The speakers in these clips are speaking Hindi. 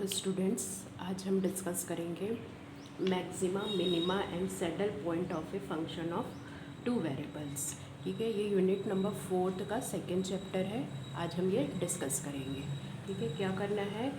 हेलो स्टूडेंट्स, आज हम डिस्कस करेंगे maxima, minima and saddle point of a function of two variables. ठीक है, ये यूनिट नंबर 4 का सेकेंड चैप्टर है। आज हम ये डिस्कस करेंगे। ठीक है, क्या करना है,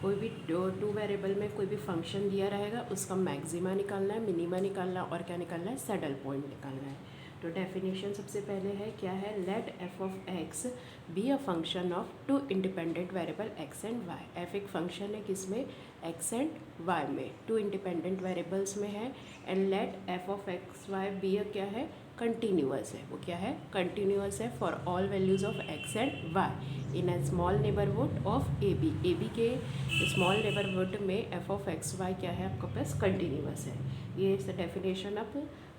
कोई भी टू वेरिएबल में कोई भी फंक्शन दिया रहेगा, उसका मैक्सिमा निकालना है, मिनिमा निकालना है और क्या निकालना है, सैडल पॉइंट निकालना है। तो डेफिनेशन सबसे पहले है, क्या है, let F of X be a function of two independent variable X and Y. F एक फंक्शन है किसमें, एक्स एंड वाई में, टू इंडिपेंडेंट वेरिएबल्स में है। And let F of X Y be a क्या है, कंटिन्यूअस है। वो क्या है, कंटिन्यूअस है for all values of X and Y in a small neighbourhood of A B के स्मॉल नेबरहुड में एफ ऑफ एक्स वाई क्या है आपके पास, कंटिन्यूअस है। ये डेफिनेशन आप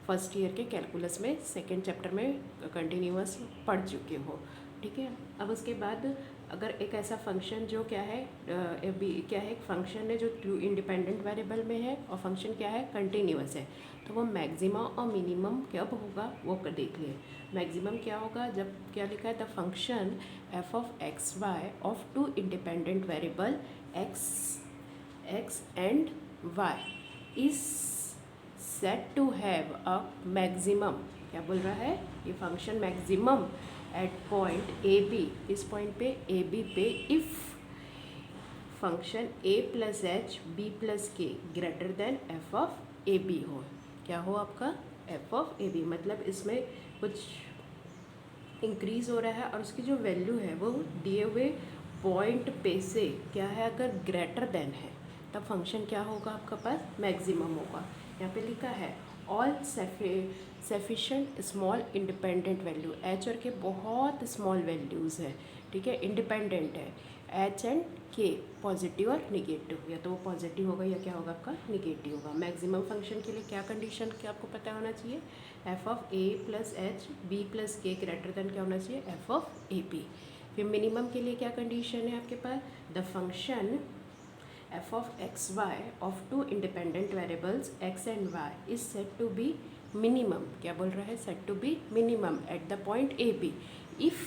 फर्स्ट ईयर के कैलकुलस में सेकेंड चैप्टर में कंटिन्यूअस पढ़ चुके हो। ठीक है, अब उसके बाद अगर एक ऐसा फंक्शन जो क्या है क्या है, एक फंक्शन है जो टू इंडिपेंडेंट वेरिएबल में है और फंक्शन क्या है, कंटिन्यूअस है, तो वो मैक्सिमा और मिनिमम कब होगा वो कर देख लिए। मैक्सिमम क्या होगा, जब क्या लिखा है, the function F of X Y of two independent variable X and Y is set to have a maximum. क्या बोल रहा है, ये function maximum at point A B, इस पॉइंट पे ए बी पे if function A plus H B plus K greater than F of A B हो। क्या हो आपका, एफ ऑफ ए बी, मतलब इसमें कुछ इंक्रीज़ हो रहा है और उसकी जो वैल्यू है वो दिए हुए पॉइंट पे से क्या है, अगर ग्रेटर देन है तब फंक्शन क्या होगा आपका पास, मैक्सिमम होगा। यहाँ पे लिखा है all sufficient small independent value, H और के बहुत स्मॉल वैल्यूज़ है। ठीक है, इंडिपेंडेंट है, एच एंड के पॉजिटिव और निगेटिव, या तो वो पॉजिटिव होगा या क्या होगा आपका, निगेटिव होगा। मैक्सिमम फंक्शन के लिए क्या कंडीशन क्या आपको पता होना चाहिए, F of A plus H B plus K greater than क्या होना चाहिए, एफ ऑफ ए बी। फिर मिनिमम के लिए क्या कंडीशन है आपके पास, the function f of x y of two independent variables x and y is said to be minimum। क्या बोल रहा है, said to be minimum at the point a b if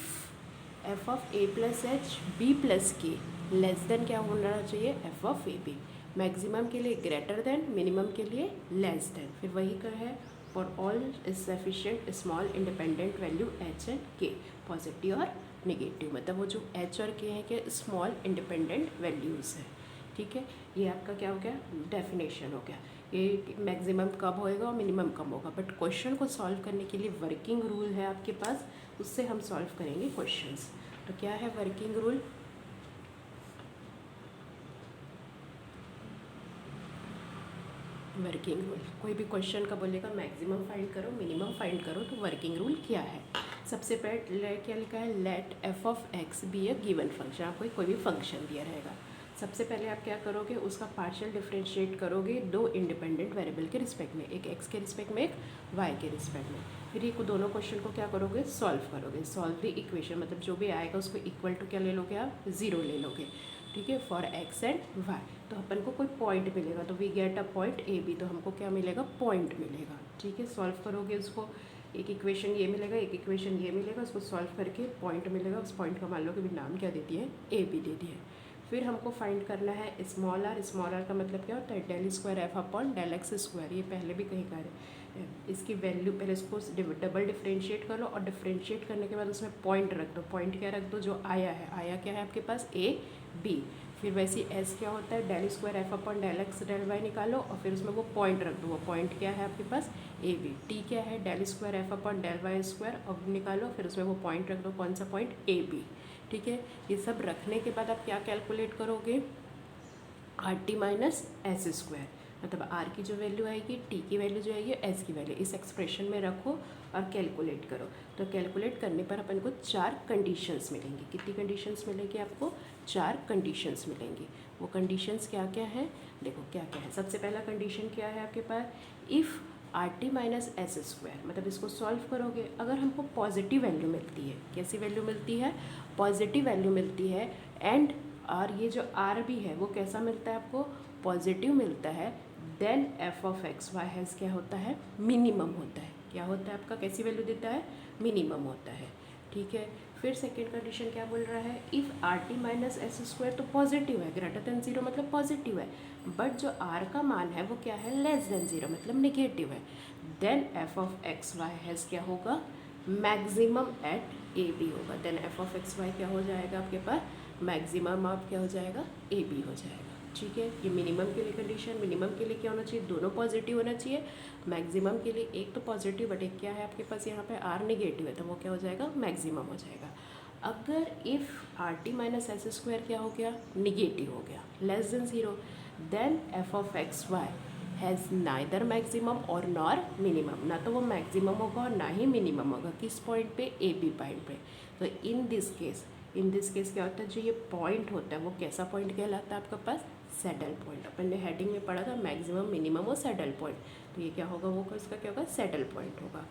f of a plus h b plus k less than क्या होना चाहिए, f of a b। Maximum के लिए ग्रेटर देन, मिनिमम के लिए लेस देन। फिर वही का है, for all sufficient small independent value h and k positive और निगेटिव, मतलब वो जो h और k है कि स्मॉल इंडिपेंडेंट वैल्यूज़ है। ठीक है, ये आपका क्या हो गया, डेफिनेशन हो गया। ये मैक्सिमम कब होएगा और मिनिमम कब होगा, बट क्वेश्चन को सॉल्व करने के लिए वर्किंग रूल है आपके पास, उससे हम सॉल्व करेंगे क्वेश्चंस। तो क्या है वर्किंग रूल, वर्किंग रूल कोई भी क्वेश्चन का बोलेगा मैक्सिमम फाइंड करो, मिनिमम फाइंड करो, तो वर्किंग रूल क्या है। सबसे पहले क्या लिखा है, let F of X be a given function. आपको कोई भी फंक्शन दिया रहेगा, सबसे पहले आप क्या करोगे, उसका पार्शियल डिफरेंशिएट करोगे दो इंडिपेंडेंट वेरिएबल के रिस्पेक्ट में, एक एक्स के रिस्पेक्ट में, एक वाई के रिस्पेक्ट में। फिर ये दोनों क्वेश्चन को क्या करोगे, सॉल्व करोगे। सॉल्व द इक्वेशन, मतलब जो भी आएगा उसको इक्वल टू क्या ले लोगे आप, 0 ले लोगे। ठीक है, फॉर एक्स एंड वाई, तो अपन को कोई पॉइंट मिलेगा, तो we get a point A B, तो हमको क्या मिलेगा, पॉइंट मिलेगा। ठीक है, सॉल्व करोगे उसको, एक इक्वेशन ये मिलेगा, एक इक्वेशन ये मिलेगा, उसको सॉल्व करके पॉइंट मिलेगा। उस पॉइंट का मान लो कि भी नाम क्या दे दिए, ए बी दे दिए। फिर हमको फाइंड करना है स्मॉल आर। स्मॉल आर का मतलब क्या होता है, del square F upon del X square, ये पहले भी कहीं का है। इसकी वैल्यू पहले इसको डबल डिफरेंशिएट कर लो और डिफरेंशिएट करने के बाद उसमें पॉइंट रख दो। पॉइंट क्या रख दो, जो आया है, आया क्या है आपके पास, ए बी। फिर वैसे एस क्या होता है, del square F upon del X del Y निकालो और फिर उसमें वो पॉइंट रख दो। वो पॉइंट क्या है आपके पास, ए बी। टी क्या है, del square F upon del Y square, और निकालो फिर उसमें वो पॉइंट रख दो, कौन सा पॉइंट, ए बी। ठीक है, ये सब रखने के बाद आप क्या कैलकुलेट करोगे, are T minus S square, मतलब आर की जो वैल्यू आएगी, टी की वैल्यू जो आएगी, एस की वैल्यू इस एक्सप्रेशन में रखो और कैलकुलेट करो। तो कैलकुलेट करने पर अपन को 4 कंडीशंस मिलेंगी। कितनी कंडीशंस मिलेंगी आपको, 4 कंडीशंस मिलेंगी। वो कंडीशंस क्या क्या है, देखो क्या क्या है। सबसे पहला कंडीशन क्या है आपके पास, if R T minus S square, मतलब इसको सॉल्व करोगे, अगर हमको पॉजिटिव वैल्यू मिलती है, कैसी वैल्यू मिलती है, पॉजिटिव वैल्यू मिलती है, एंड और ये जो आर भी है वो कैसा मिलता है आपको, पॉजिटिव मिलता है, then F of X Y has क्या होता है, मिनिमम होता है। क्या होता है आपका, कैसी वैल्यू देता है, मिनिमम होता है। ठीक है। फिर सेकेंड कंडीशन क्या बोल रहा है, if R T minus S square तो पॉजिटिव है, ग्रेटर देन जीरो मतलब पॉजिटिव है, बट जो आर का मान है वो क्या है, लेस देन जीरो मतलब निगेटिव है, then F of X Y has क्या होगा, मैक्सिमम एट ए बी होगा। Then F of X Y क्या हो जाएगा आपके पास, मैक्सिमम आप क्या हो जाएगा, ए बी हो जाएगा। ठीक है, ये मिनिमम के लिए कंडीशन, मिनिमम के लिए क्या होना चाहिए, दोनों पॉजिटिव होना चाहिए। मैक्सिमम के लिए एक तो पॉजिटिव बट एक क्या है आपके पास यहाँ पे आर नेगेटिव है, तो वो क्या हो जाएगा, मैक्सिमम हो जाएगा। अगर if R T minus S square क्या हो गया, निगेटिव हो गया, less than zero, then F of X Y has neither maximum और नॉर मिनिमम, ना तो वो मैक्सिमम होगा और ना ही मिनिमम होगा, किस पॉइंट पे, ए बी पॉइंट पे। तो इन दिस केस क्या होता है, जो ये पॉइंट होता है वो कैसा पॉइंट कहलाता है आपके पास, सैडल पॉइंट। अपन ने हेडिंग में पढ़ा था मैक्सिमम मिनिमम और सैडल पॉइंट, तो ये क्या होगा, वो इसका क्या होगा, सैडल पॉइंट होगा।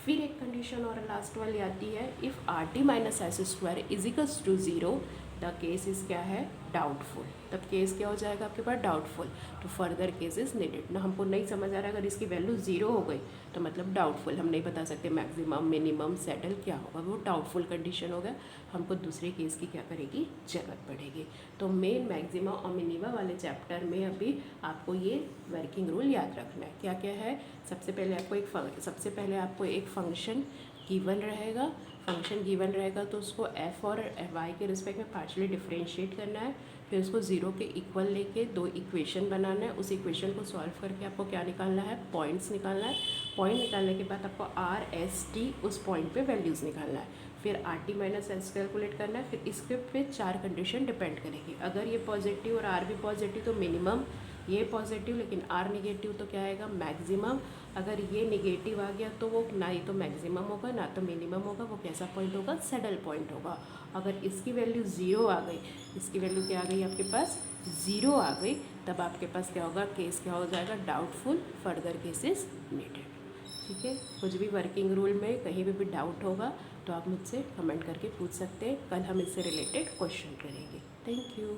फिर एक कंडीशन और लास्ट वाली आती है, if R T minus S square is equals to zero the case is क्या है, डाउटफुल। तब केस क्या हो जाएगा आपके पास, डाउटफुल। तो फर्दर केस इज नीडेड ना, हमको नहीं समझ आ रहा अगर इसकी वैल्यू ज़ीरो हो गई तो मतलब डाउटफुल, हम नहीं बता सकते मैक्सिमम मिनिमम सैडल क्या होगा, वो डाउटफुल कंडीशन हो गया, हमको दूसरे केस की क्या करेगी, जरूरत पड़ेगी। तो मेन मैक्सिमा और मिनिमा वाले चैप्टर में अभी आपको ये वर्किंग रूल याद रखना है। क्या क्या है, सबसे पहले आपको एक फंक्शन गिवन रहेगा, फंक्शन गिवन रहेगा तो उसको एफ और वाई के रिस्पेक्ट में पार्शियली डिफरेंशिएट करना है, फिर उसको ज़ीरो के इक्वल लेके दो इक्वेशन बनाना है, उस इक्वेशन को सॉल्व करके आपको क्या निकालना है, पॉइंट्स निकालना है। पॉइंट निकालने के बाद आपको आर एस टी उस पॉइंट पे वैल्यूज़ निकालना है, फिर are T minus S calculate करना है। फिर इसके पे चार कंडीशन डिपेंड करेगी, अगर ये पॉजिटिव और आर भी पॉजिटिव तो मिनिमम, ये पॉजिटिव लेकिन आर निगेटिव तो क्या आएगा, मैक्सिमम। अगर ये निगेटिव आ गया तो वो ना ही तो मैक्सिमम होगा ना तो मिनिमम होगा, वो कैसा पॉइंट होगा, सैडल पॉइंट होगा। अगर इसकी वैल्यू ज़ीरो आ गई, इसकी वैल्यू क्या आ गई आपके पास, ज़ीरो आ गई, तब आपके पास क्या होगा, केस क्या हो जाएगा, डाउटफुल, फर्दर केसेस नीडेड। ठीक है, कुछ भी वर्किंग रूल में कहीं भी डाउट होगा तो आप मुझसे कमेंट करके पूछ सकते हैं, कल हम इससे रिलेटेड क्वेश्चन करेंगे। Thank you.